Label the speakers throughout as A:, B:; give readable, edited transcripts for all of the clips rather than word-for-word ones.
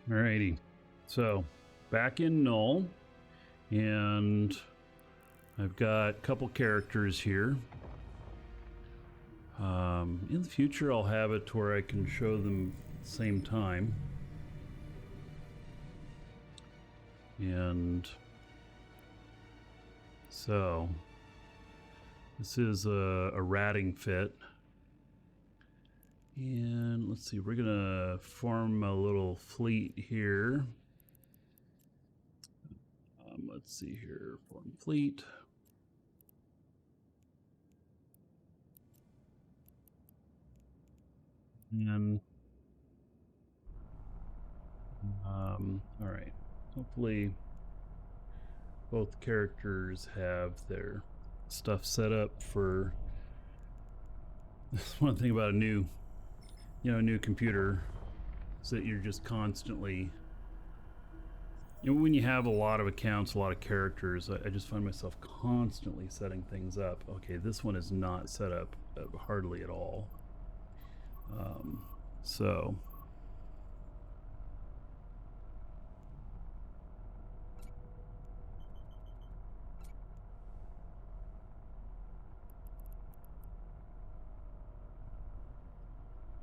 A: Alrighty, so back in Null, and I've got a couple characters here. In the future, I'll have it to where I can show them at the same time. And so this is a ratting fit. And let's see, we're gonna form a little fleet here. Let's see here, form fleet. And all right, hopefully both characters have their stuff set up for. That's one thing about a new computer, is that you're just constantly, when you have a lot of accounts, a lot of characters, I just find myself constantly setting things up. Okay, this one is not set up hardly at all. So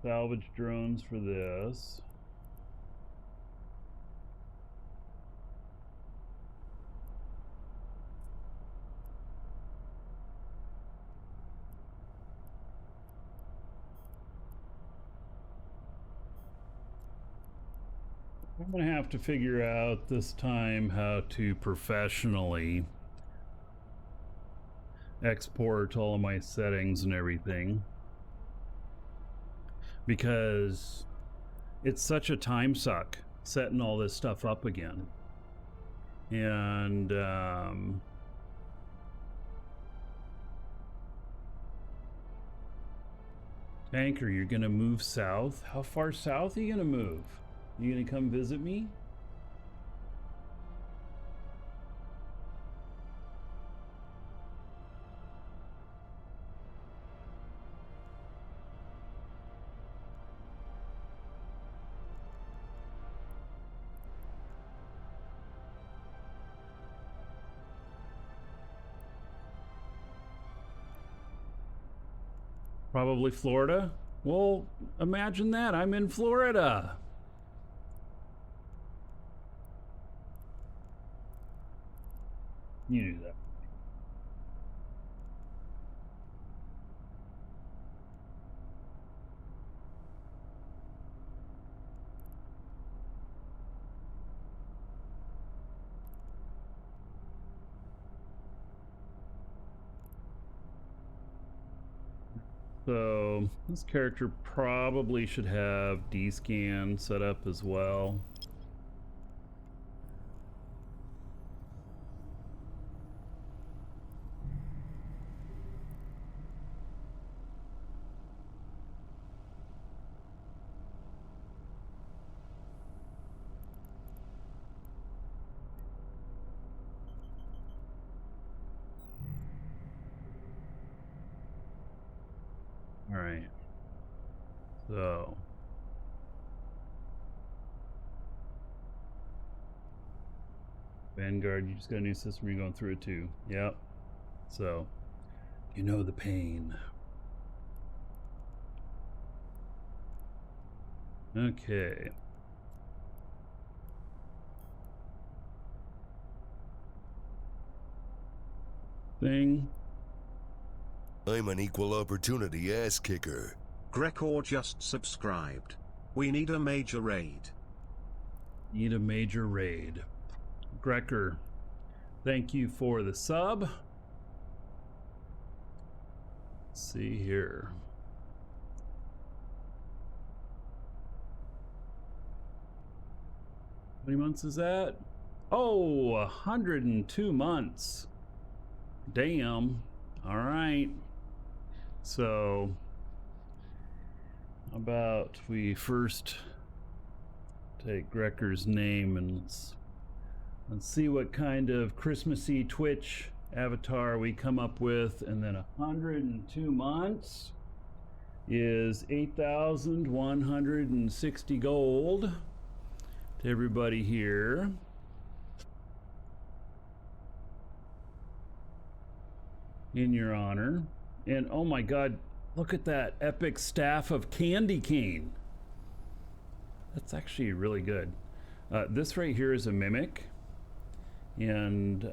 A: salvage drones for this. I'm gonna have to figure out this time how to professionally export all of my settings and everything, because it's such a time suck setting all this stuff up again. And Tanker, you're gonna move south? How far south are you gonna move? You gonna come visit me? Probably Florida. Well, imagine that. I'm in Florida. You knew that. So this character probably should have D-scan set up as well. All right. So Vanguard, you just got a new system, you're going through it too. Yep. So you know the pain. Okay. Thing.
B: I'm an equal opportunity ass kicker.
C: Grecor just subscribed. We need a major raid.
A: Need a major raid. Grecker, thank you for the sub. Let's see here. How many months is that? Oh, 102 months. Damn. All right. So, how about we first take Grecker's name and let's see what kind of Christmassy Twitch avatar we come up with, and then 102 months is 8,160 gold. to everybody here. In your honor. And oh my god, look at that epic staff of candy cane. That's actually really good. This right here is a mimic, and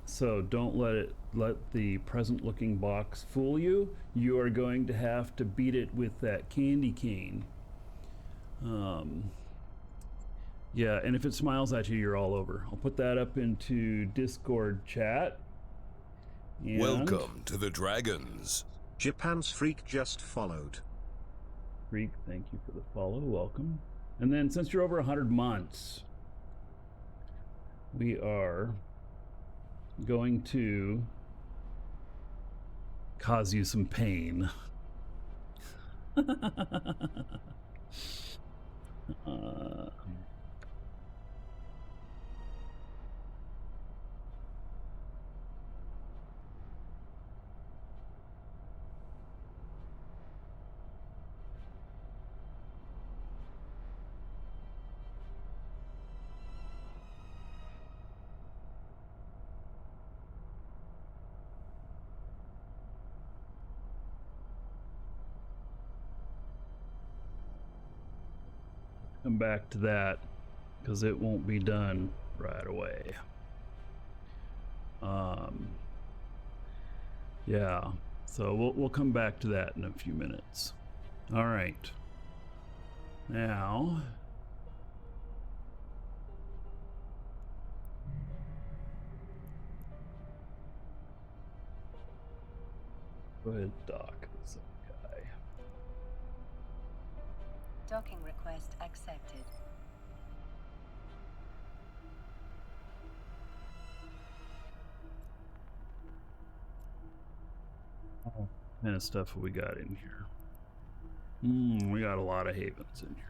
A: so don't let the present looking box fool you. You are going to have to beat it with that candy cane. Yeah, and if it smiles at you, you're all over. I'll put that up into Discord chat. And
B: Welcome to the Dragons.
C: Japan's Freak just followed.
A: Freak, thank you for the follow. Welcome. And then since you're over 100 months, we are going to cause you some pain. Come back to that because it won't be done right away. Yeah, so we'll come back to that in a few minutes. All right. Now, go ahead, dock this guy.
D: Docking request accepted.
A: What kind of stuff have we got in here? We got a lot of havens in here.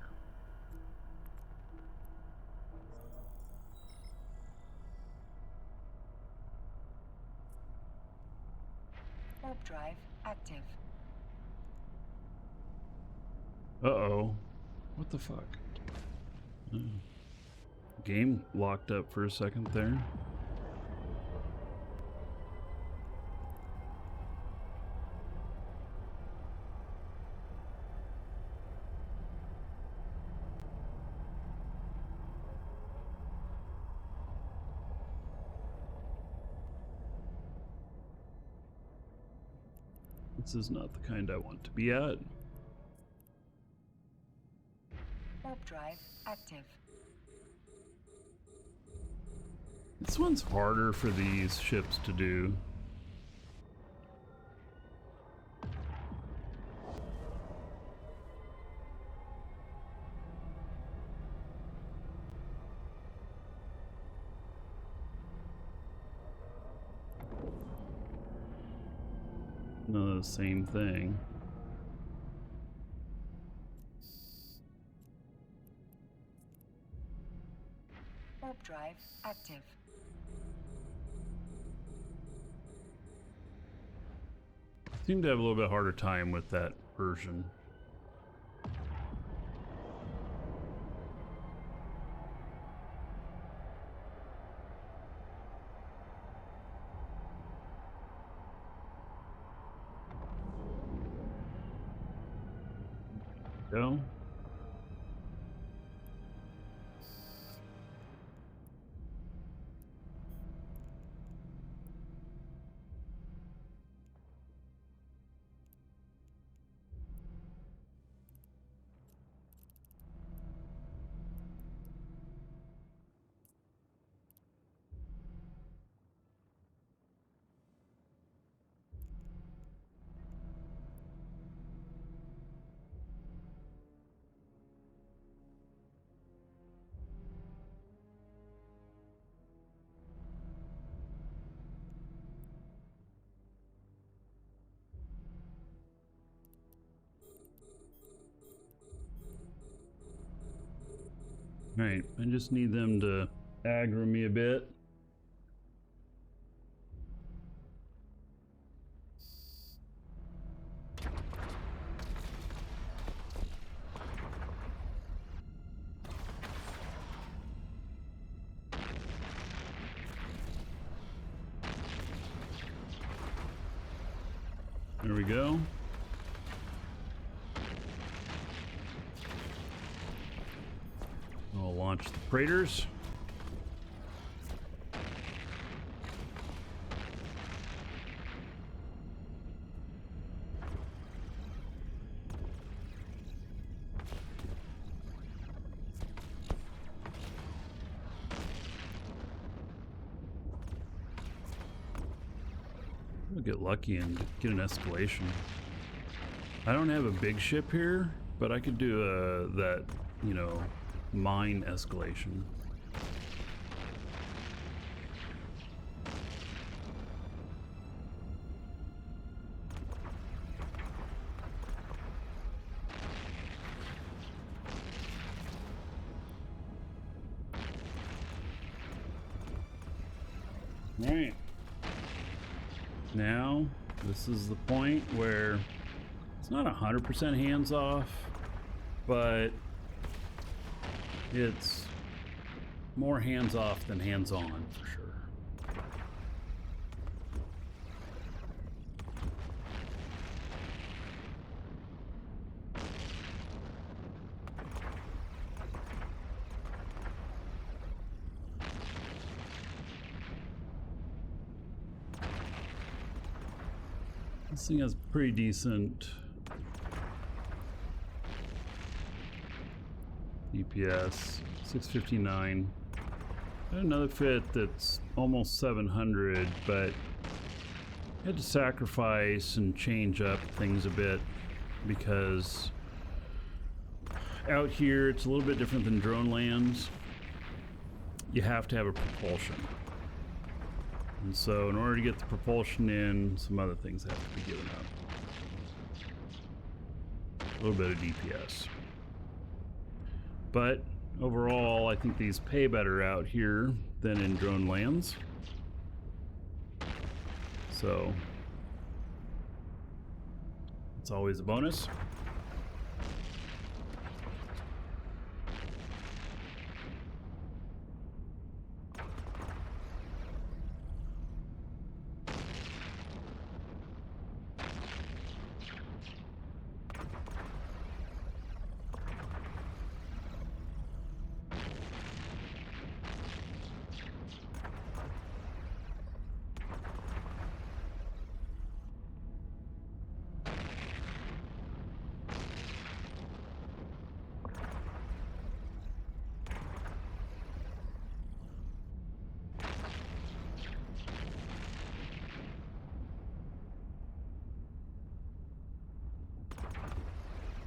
D: Warp drive active.
A: Uh-oh. What the fuck? Oh. Game locked up for a second there. This is not the kind I want to be at.
D: Warp drive active.
A: This one's harder for these ships to do. No, the same thing.
D: Warp drive active.
A: Seem to have a little bit harder time with that version. Go. Right, I just need them to aggro me a bit. There we go. I'll launch the Praetors. We'll get lucky and get an escalation. I don't have a big ship here, but I could do that, you know, mine escalation. All right. Now, this is the point where it's not 100% hands off, but it's more hands off than hands on for sure. This thing has pretty decent DPS, 659. Got another fit that's almost 700, but I had to sacrifice and change up things a bit because out here it's a little bit different than drone lands. You have to have a propulsion. And so in order to get the propulsion in, some other things have to be given up. A little bit of DPS. But overall, I think these pay better out here than in drone lands. So it's always a bonus.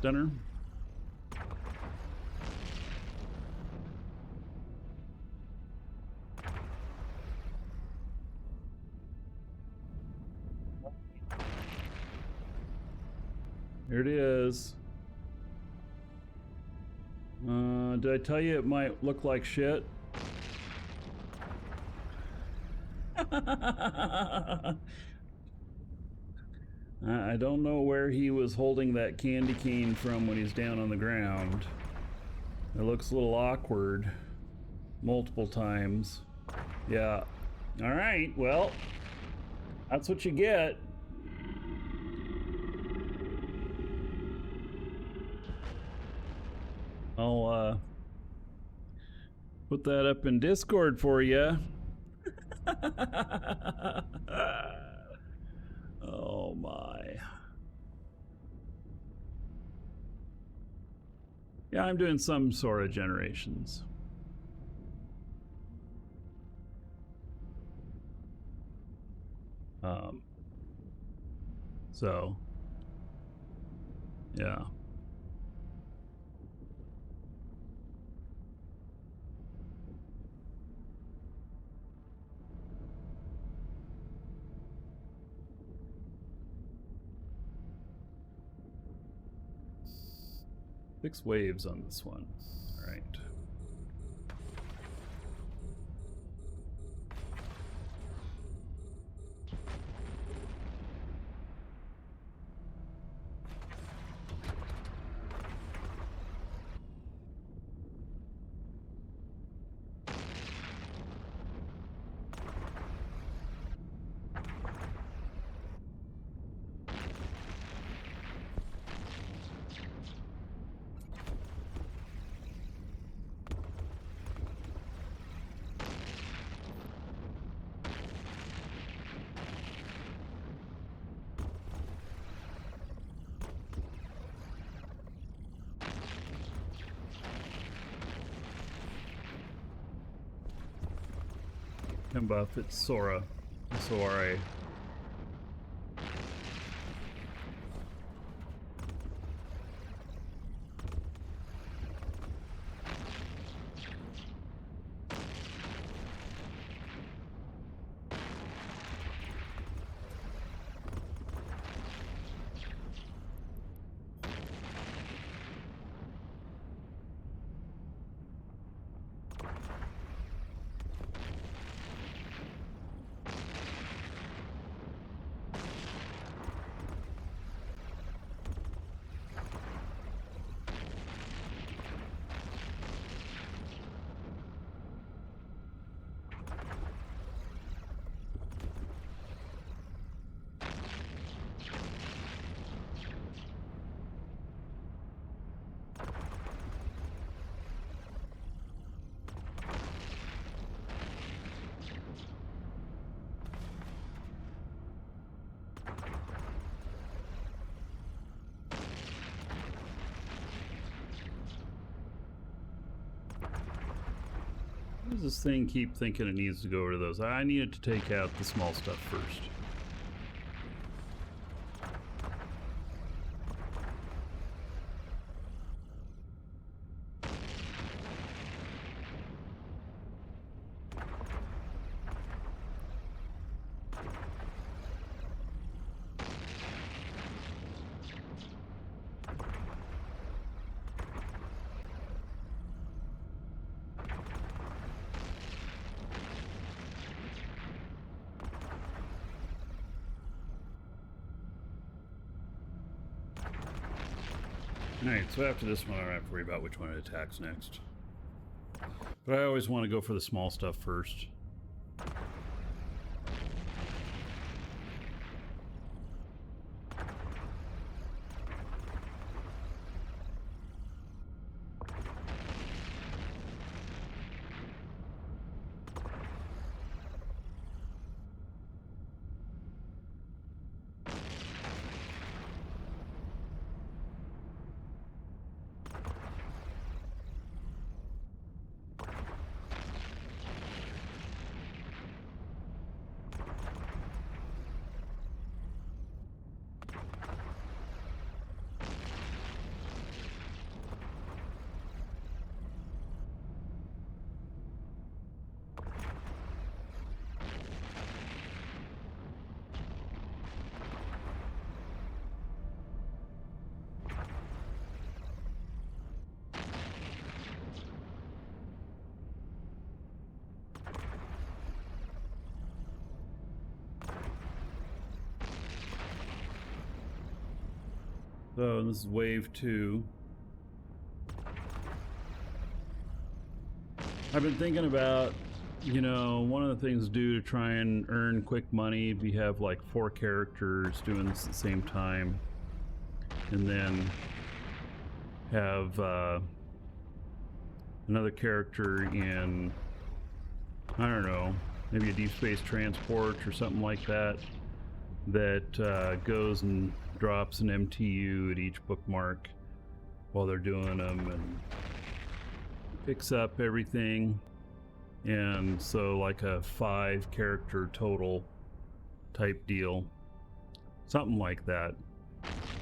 A: Dinner. Here it is. Did I tell you it might look like shit? I don't know where he was holding that candy cane from when he's down on the ground. It looks a little awkward multiple times. Yeah. All right, well, that's what you get. I'll put that up in Discord for you. Oh my. Yeah, I'm doing some sort of generations. So yeah. Six waves on this one. All right. Can buff, it's Sora. S-O-R-A. Why does this thing keep thinking it needs to go over to those? I needed to take out the small stuff first. Alright, so after this one, I don't have to worry about which one it attacks next. But I always want to go for the small stuff first. So this is wave 2. I've been thinking about, you know, one of the things to do to try and earn quick money, we have like 4 characters doing this at the same time. And then have another character in, I don't know, maybe a deep space transport or something like that, that goes and drops an MTU at each bookmark while they're doing them and picks up everything. And so like a 5 character total type deal, something like that.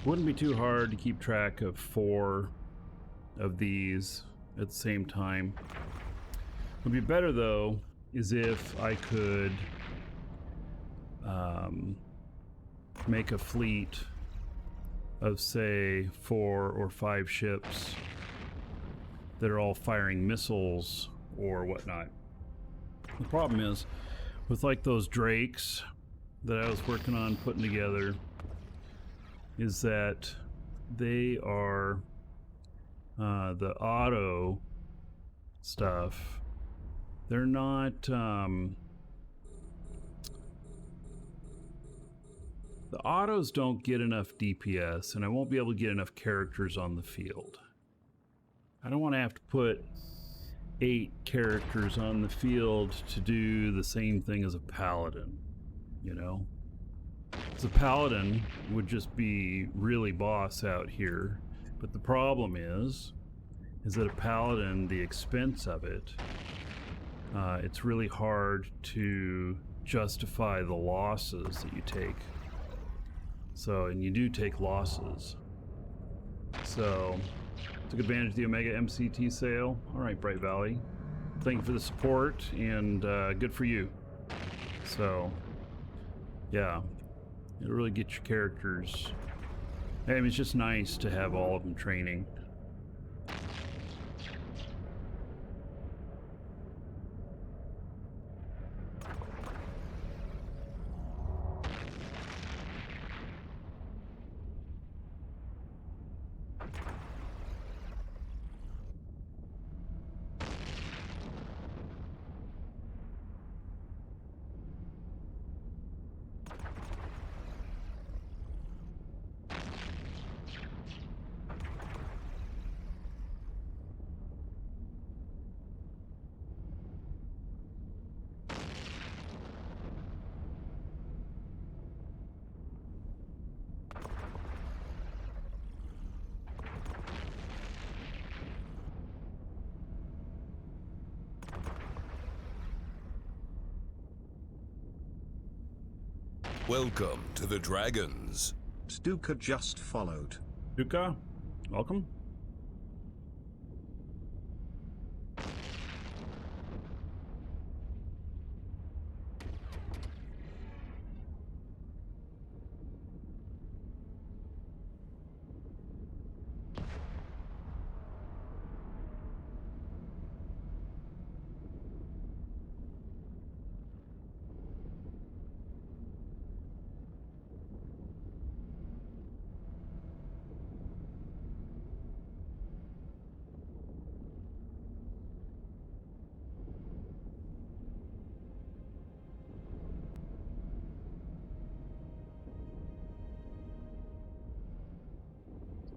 A: Wouldn't be too hard to keep track of 4 of these at the same time. What would be better though is if I could make a fleet of say 4 or 5 ships that are all firing missiles or whatnot. The problem is with like those drakes that I was working on putting together is that they are the auto stuff. They're not the autos don't get enough DPS, and I won't be able to get enough characters on the field. I don't want to have to put 8 characters on the field to do the same thing as a paladin, you know? Because a paladin would just be really boss out here, but the problem is that a paladin, the expense of it it's really hard to justify the losses that you take. So, and you do take losses. So, took advantage of the Omega MCT sale. All right, Bright Valley. Thank you for the support, and good for you. So, yeah, it'll really get your characters. I mean, it's just nice to have all of them training.
B: Welcome to the Dragons.
C: Stuka just followed.
A: Duka, welcome.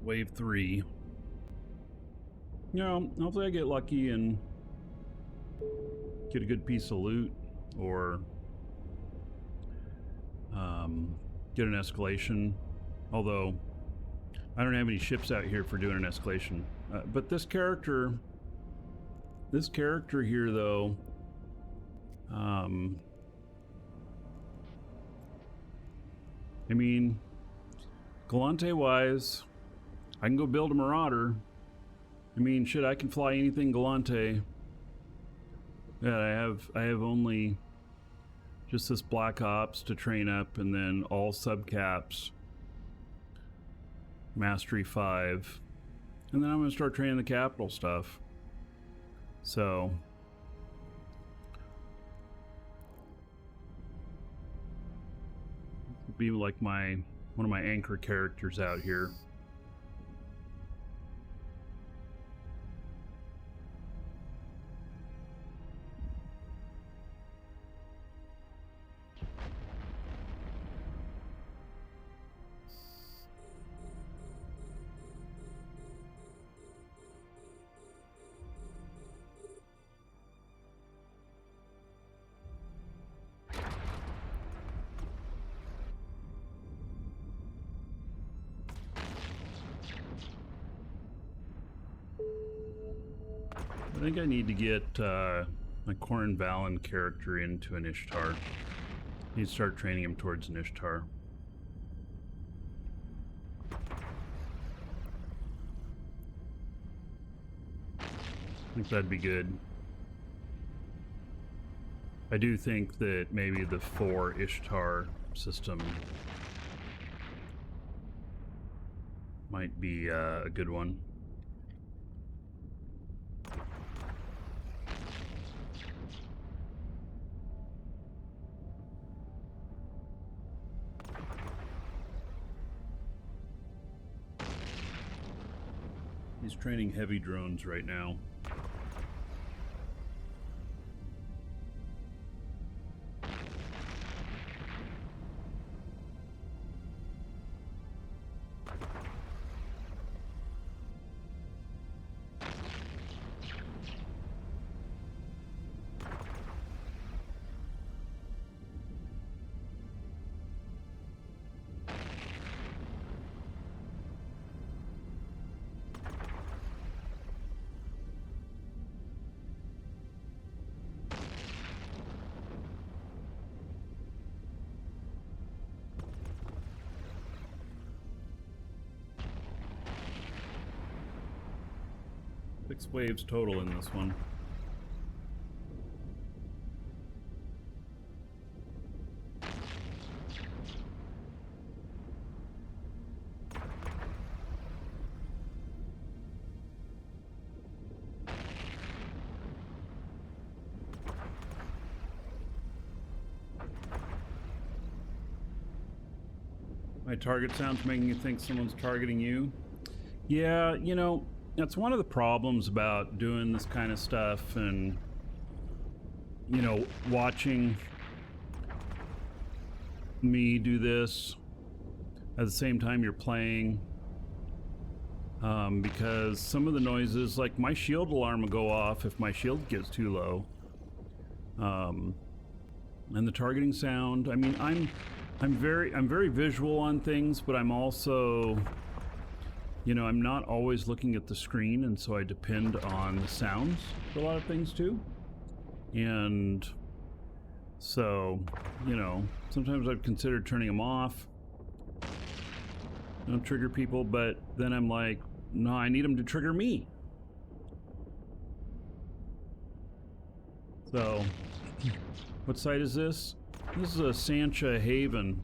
A: Wave 3. You know, hopefully I get lucky and get a good piece of loot, or get an escalation. Although I don't have any ships out here for doing an escalation. But this character here, though, I mean, Galante wise, I can go build a Marauder. I mean, shit, I can fly anything Galante. Yeah, I have only just this Black Ops to train up, and then all subcaps, Mastery 5, and then I'm gonna start training the capital stuff. So be like one of my anchor characters out here. I think I need to get my Corrin Valen character into an Ishtar. Need to start training him towards an Ishtar. I think that'd be good. I do think that maybe the 4 Ishtar system might be a good one. He's training heavy drones right now. 6 waves total in this one. My target sound's making you think someone's targeting you. Yeah, you know, that's one of the problems about doing this kind of stuff and, you know, watching me do this at the same time you're playing. Because some of the noises, like my shield alarm will go off if my shield gets too low. And the targeting sound, I mean, I'm very visual on things, but I'm also, you know, I'm not always looking at the screen, and so I depend on the sounds for a lot of things too. And so, you know, sometimes I've considered turning them off. Don't trigger people, but then I'm like, no, I need them to trigger me. So, what site is this? This is a Sansha Haven.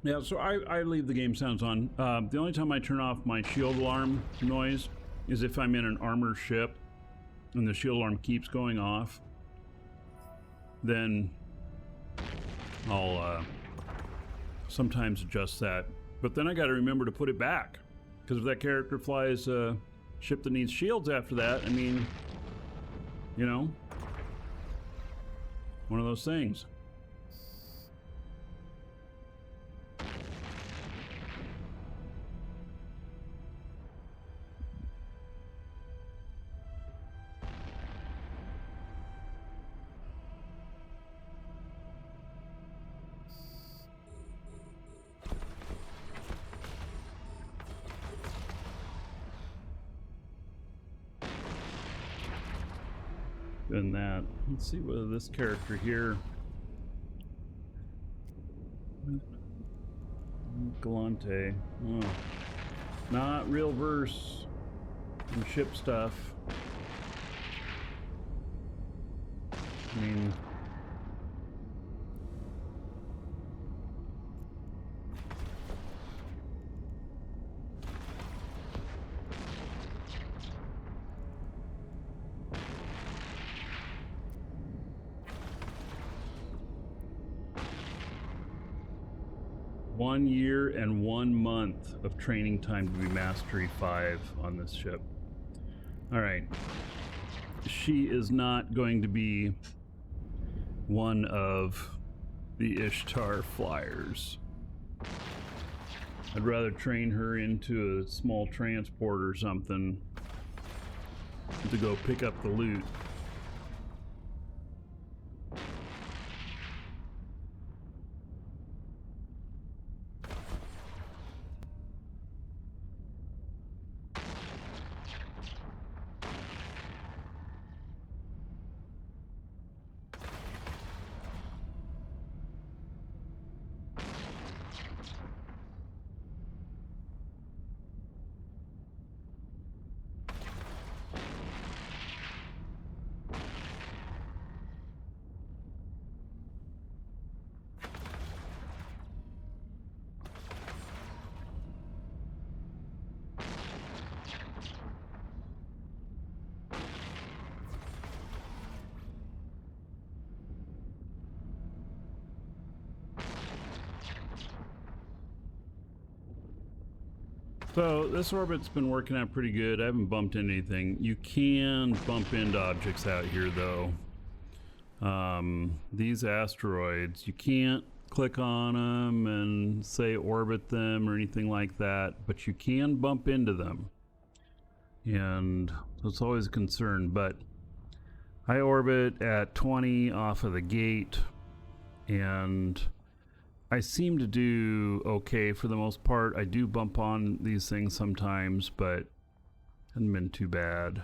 A: Yeah, so I leave the game sounds on. The only time I turn off my shield alarm noise is if I'm in an armored ship and the shield alarm keeps going off. Then I'll sometimes adjust that. But then I got to remember to put it back, because if that character flies a ship that needs shields after that, I mean, you know, one of those things. Than that. Let's see whether this character here, Galante, oh, not real verse in ship stuff. I mean, year and 1 month of training time to be Mastery 5 on this ship. All right. She is not going to be one of the Ishtar flyers. I'd rather train her into a small transport or something to go pick up the loot. So this orbit's been working out pretty good. I haven't bumped into anything. You can bump into objects out here though. These asteroids, you can't click on them and say orbit them or anything like that, but you can bump into them, and that's always a concern. But I orbit at 20 off of the gate, and I seem to do okay for the most part. I do bump on these things sometimes, but hasn't been too bad.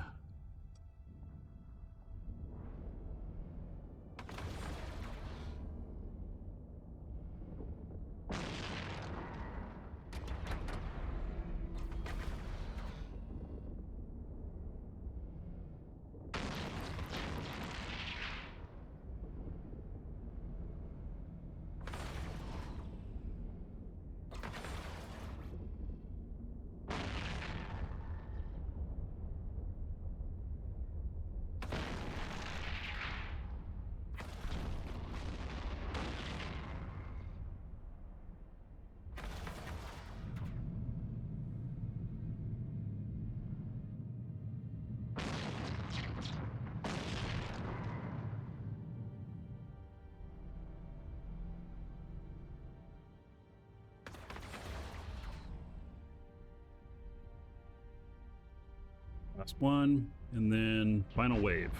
A: Last one, and then final wave.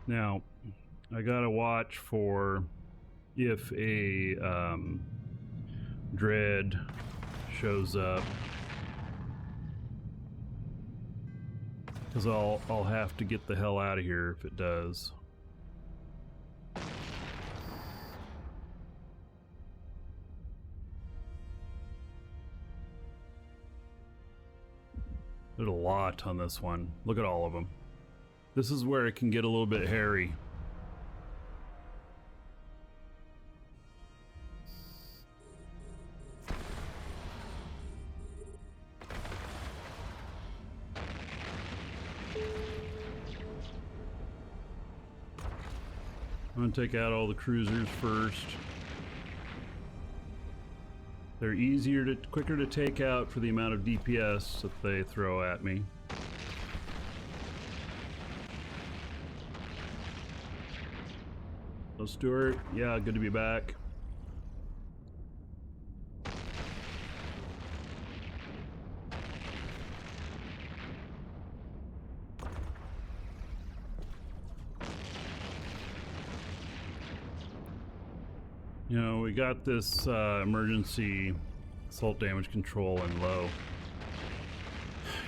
A: Now, I gotta watch for if a dread shows up, because I'll have to get the hell out of here if it does. There's a lot on this one. Look at all of them. This is where it can get a little bit hairy. I'm gonna take out all the cruisers first. They're quicker to take out for the amount of DPS that they throw at me. So Stuart, yeah, good to be back. You know, we got this emergency assault damage control in low.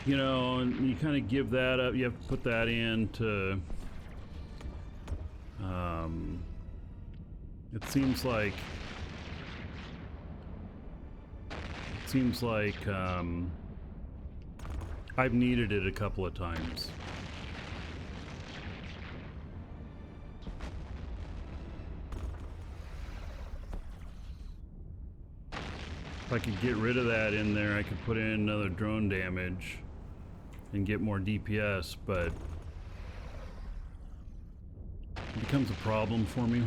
A: You know, and you kind of give that up. You have to put that in to... it seems like I've needed it a couple of times. If I could get rid of that in there, I could put in another drone damage and get more DPS, but it becomes a problem for me.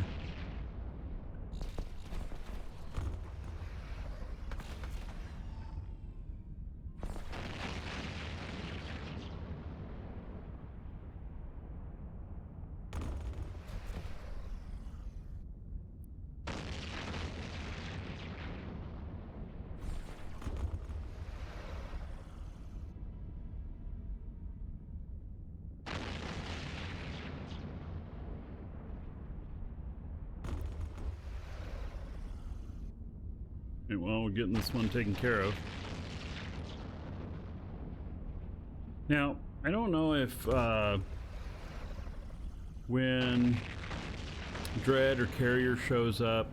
A: Well, we're getting this one taken care of. Now, I don't know if when Dread or Carrier shows up,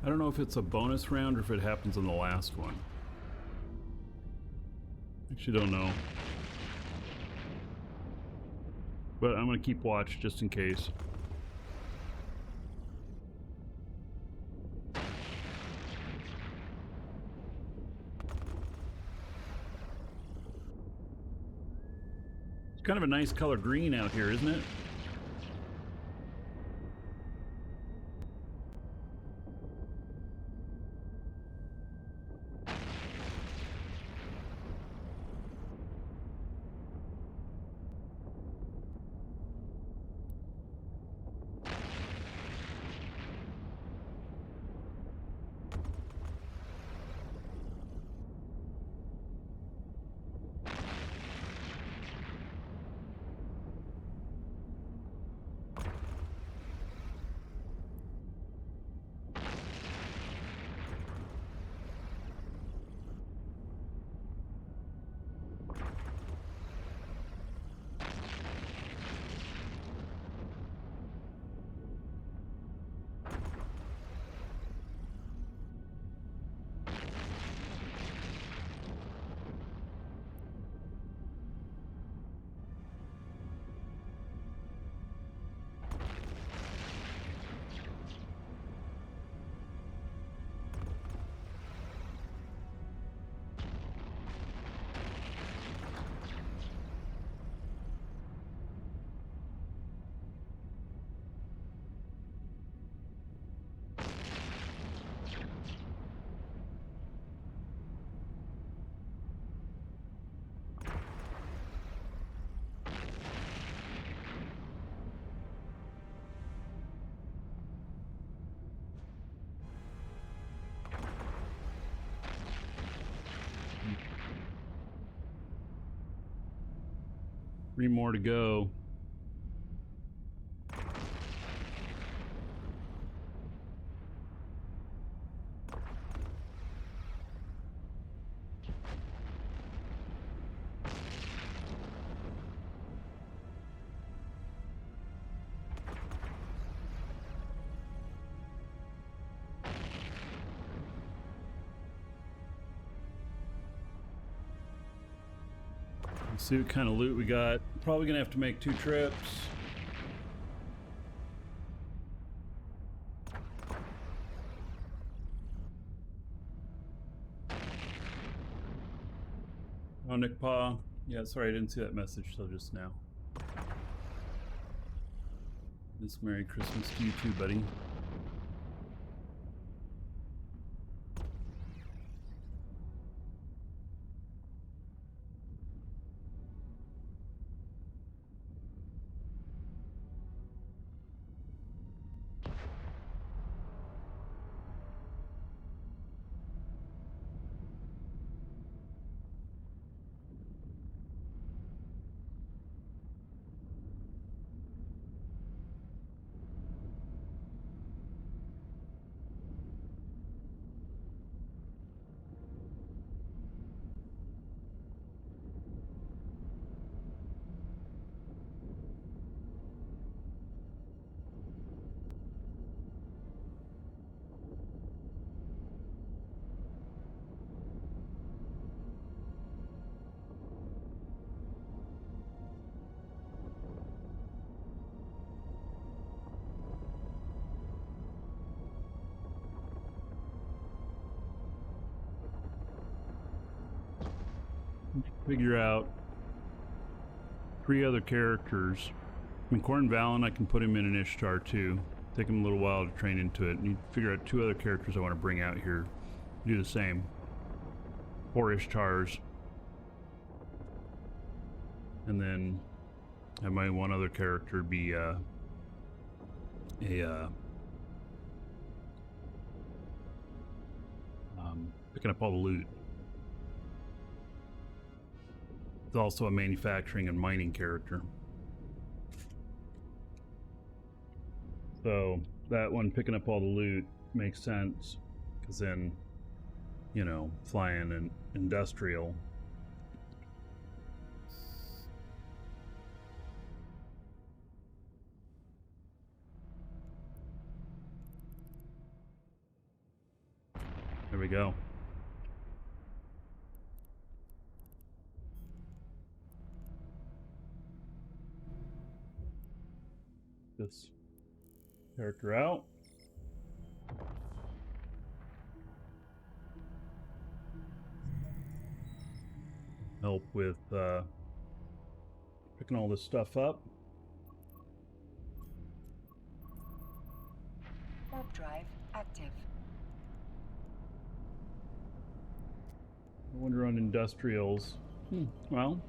A: I don't know if it's a bonus round or if it happens in the last one. Actually don't know. But I'm gonna keep watch just in case. Kind of a nice color green out here, isn't it? 3 more to go. Let's see what kind of loot we got. Probably gonna have to make 2 trips. Oh, Nick Pa. Yeah, sorry, I didn't see that message till just now. This Merry Christmas to you too, buddy. Figure out 3 other characters. I mean, Corn Valen, I can put him in an Ishtar too. Take him a little while to train into it. And you figure out 2 other characters I want to bring out here. Do the same. 4 Ishtars. And then have my 1 other character be picking up all the loot. It's also a manufacturing and mining character. So that one picking up all the loot makes sense, because then, you know, flying and industrial. There we go. This character out. Help with picking all this stuff up.
D: Warp drive active.
A: I wonder on industrials. Well,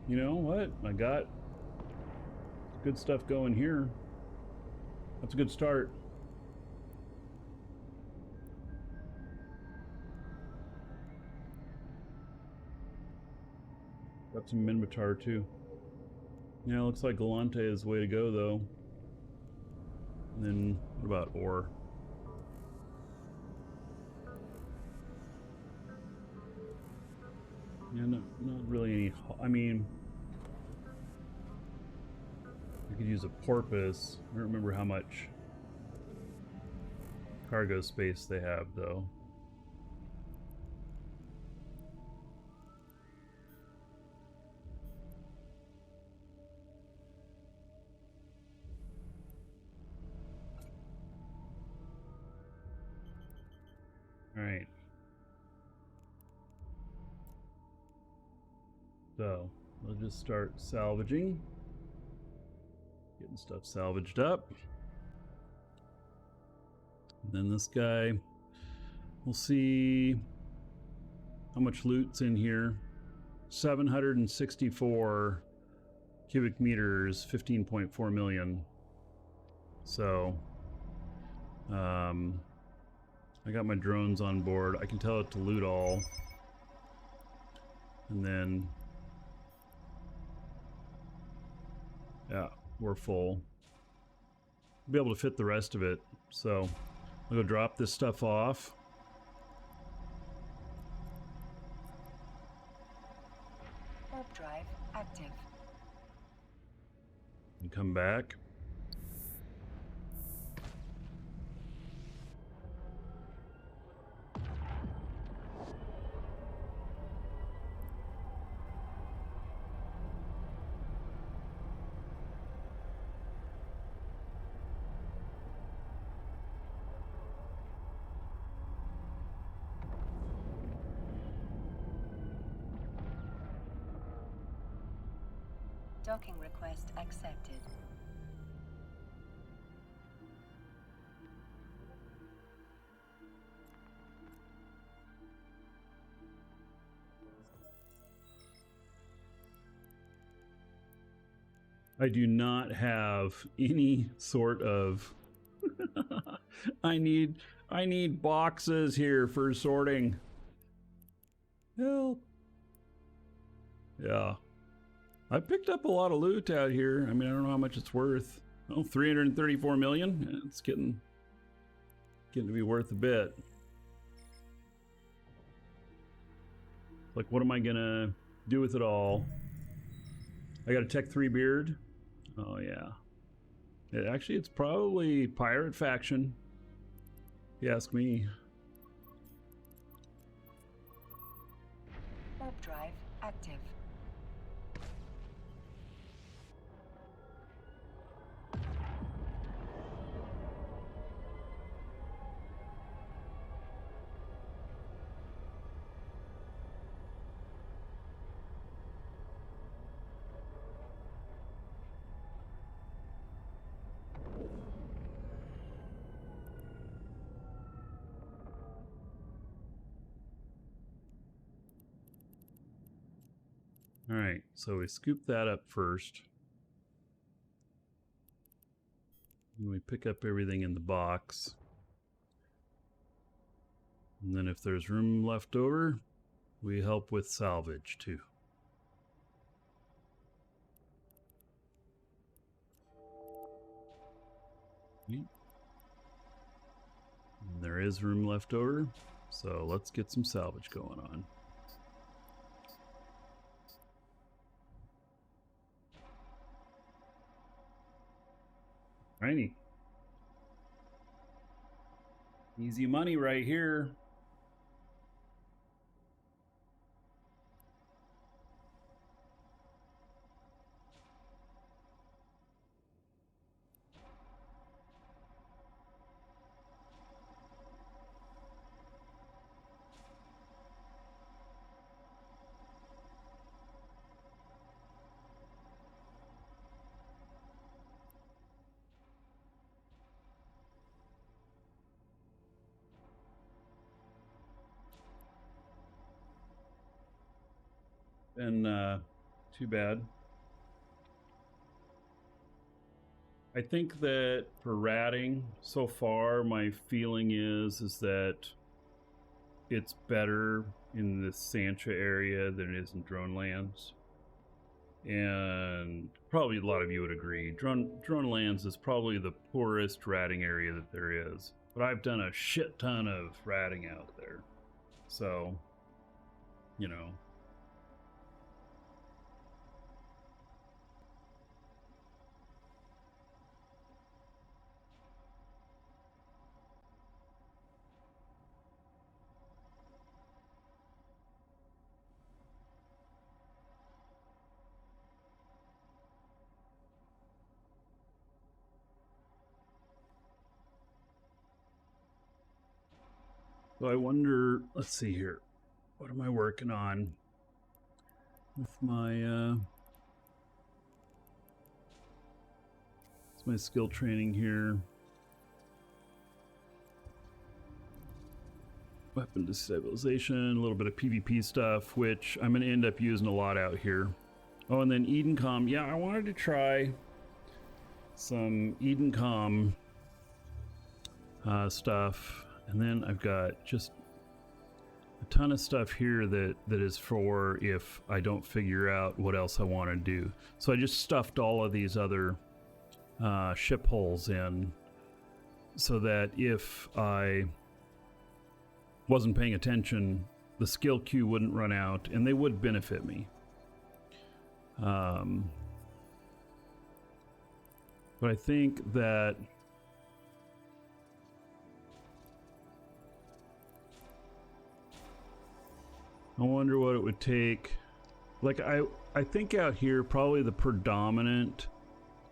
A: you know what? I got good stuff going here. That's a good start. Got some Minmatar too. Yeah, looks like Galante is the way to go though. And then what about ore? Yeah, not really any. I mean, I could use a porpoise. I don't remember how much cargo space they have though. All right. So we'll just start salvaging. Getting stuff salvaged up. And then this guy, we'll see how much loot's in here. 764 cubic meters, 15.4 million. So, I got my drones on board. I can tell it to loot all. And then Yeah, we're full. Be able to fit the rest of it. So I'll go drop this stuff off.
D: Warp drive active.
A: And come back.
D: Docking request accepted.
A: I do not have any sort of I need boxes here for sorting. Help. Yeah. I picked up a lot of loot out here. I mean, I don't know how much it's worth. Oh, 334 million. Yeah, it's getting to be worth a bit. Like, what am I gonna do with it all? I got a Tech 3 beard. Oh yeah. Actually, it's probably pirate faction, if you ask me.
D: Warp drive active.
A: All right, so we scoop that up first. And we pick up everything in the box. And then if there's room left over, we help with salvage too. And there is room left over, so let's get some salvage going on. Righty. Easy money right here. Been too bad. I think that for ratting so far, my feeling is that it's better in the Sansha area than it is in drone lands. And probably a lot of you would agree. Drone lands is probably the poorest ratting area that there is. But I've done a shit ton of ratting out there. So, you know. So I wonder, let's see here. What am I working on with my it's my skill training here. Weapon destabilization, a little bit of PvP stuff, which I'm going to end up using a lot out here. Oh, and then Edencom. Yeah, I wanted to try some Edencom stuff. And then I've got just a ton of stuff here that is for if I don't figure out what else I want to do. So I just stuffed all of these other ship holes in so that if I wasn't paying attention, the skill queue wouldn't run out and they would benefit me. But I think that I wonder what it would take. Like I think out here probably the predominant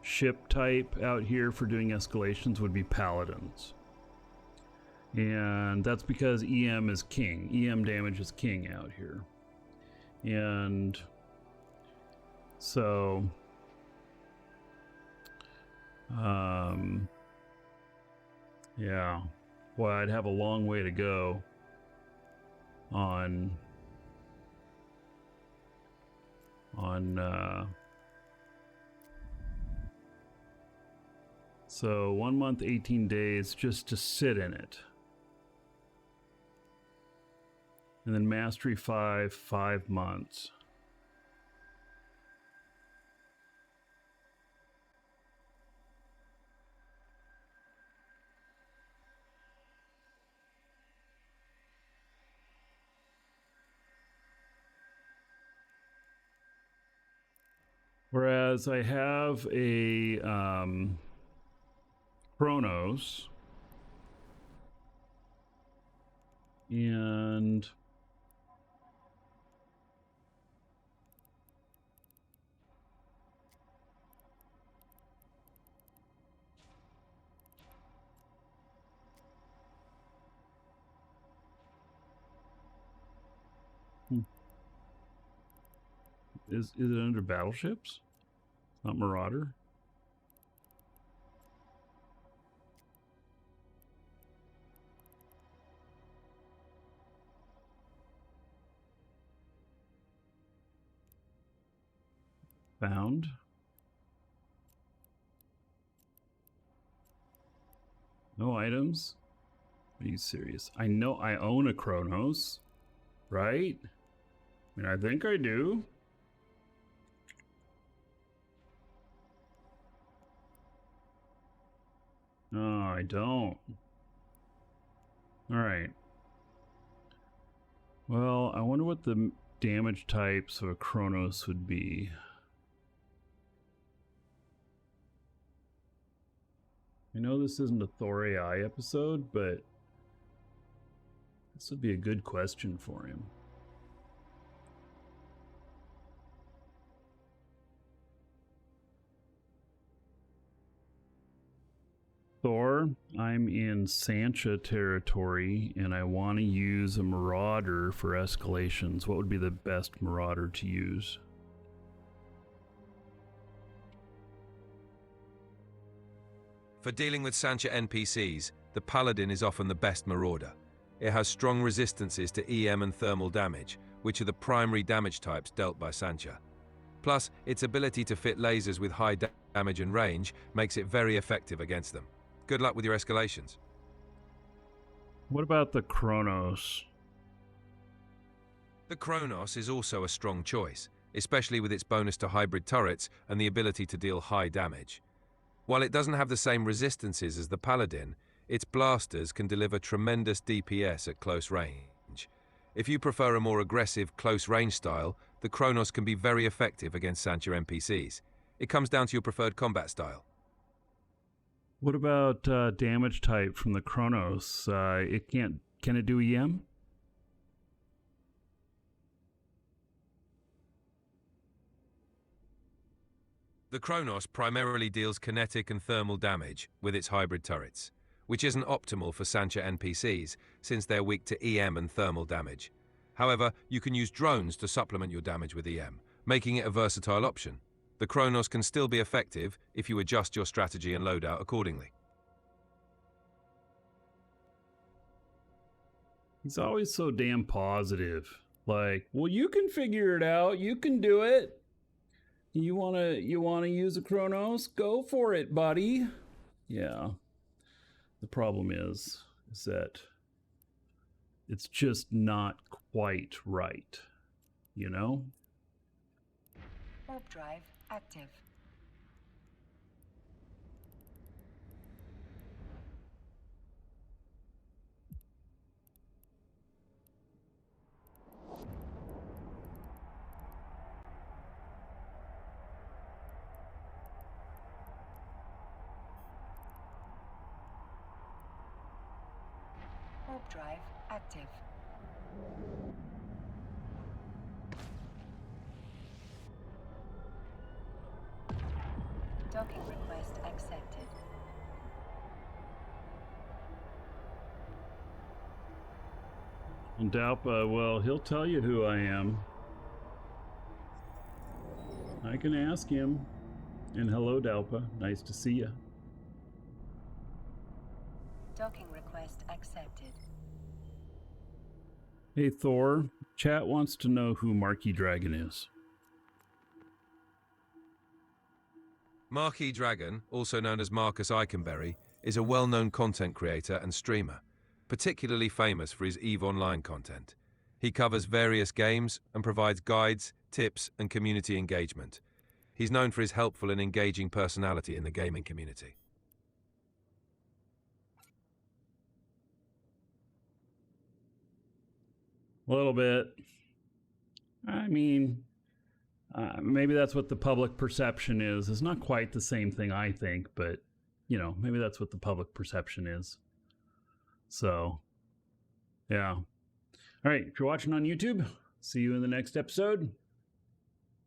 A: ship type out here for doing escalations would be paladins. And that's because EM is king. EM damage is king out here. And so yeah. Well, I'd have a long way to go on so 1 month, 18 days just to sit in it. And then mastery 5 months. Whereas I have a Chronos and Is it under battleships? Not Marauder? Found. No items? Are you serious? I know I own a Chronos, right? I mean, I think I do. No, I don't. All right. Well, I wonder what the damage types of a Chronos would be. I know this isn't a Thor AI episode, but this would be a good question for him. Thor, I'm in Sansha territory and I want to use a Marauder for escalations. What would be the best Marauder to use?
E: For dealing with Sansha NPCs, the Paladin is often the best Marauder. It has strong resistances to EM and thermal damage, which are the primary damage types dealt by Sansha. Plus, its ability to fit lasers with high damage and range makes it very effective against them. Good luck with your escalations.
A: What about the Chronos?
E: The Chronos is also a strong choice, especially with its bonus to hybrid turrets and the ability to deal high damage. While it doesn't have the same resistances as the Paladin, its blasters can deliver tremendous DPS at close range. If you prefer a more aggressive close range style, the Chronos can be very effective against Sansha NPCs. It comes down to your preferred combat style.
A: What about damage type from the Chronos? Can it do EM?
E: The Chronos primarily deals kinetic and thermal damage with its hybrid turrets, which isn't optimal for Sansha NPCs since they're weak to EM and thermal damage. However, you can use drones to supplement your damage with EM, making it a versatile option. The Chronos can still be effective if you adjust your strategy and loadout accordingly.
A: He's always so damn positive. Like, well, you can figure it out. You can do it. You wanna use a Chronos? Go for it, buddy. Yeah. The problem is that it's just not quite right, you know?
D: Warp drive active. Warp drive active. Docking request accepted.
A: And Dalpa, well, he'll tell you who I am. I can ask him. And hello, Dalpa. Nice to see you.
D: Docking request accepted.
A: Hey, Thor. Chat wants to know who Markee Dragon is.
E: Markee Dragon, also known as Marcus Iconberry, is a well-known content creator and streamer, particularly famous for his EVE Online content. He covers various games and provides guides, tips, and community engagement. He's known for his helpful and engaging personality in the gaming community.
A: A little bit. I mean, maybe that's what the public perception is. It's not quite the same thing, I think, but, you know, maybe that's what the public perception is. So, yeah. All right, if you're watching on YouTube, see you in the next episode.